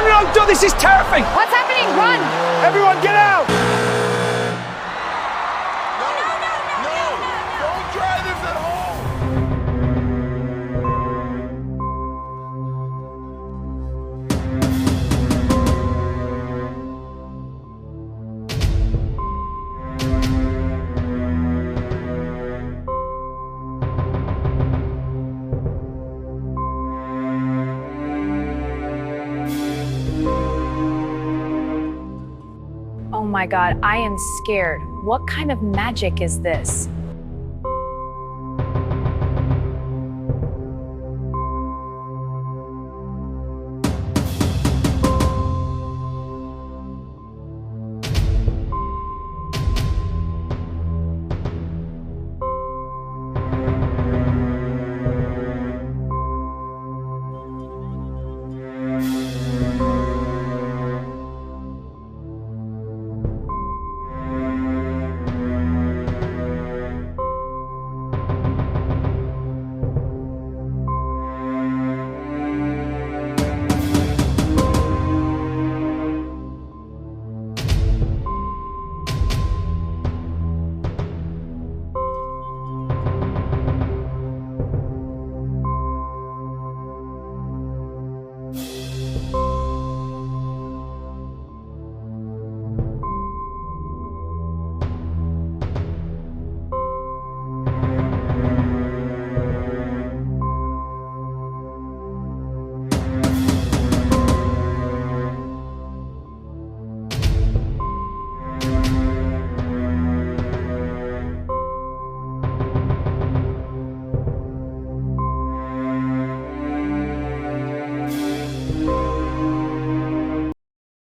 no, no, this is terrifying. What's happening? Run! Everyone get out. Don't try this at home. Oh my god, I am scared. What kind of magic is this?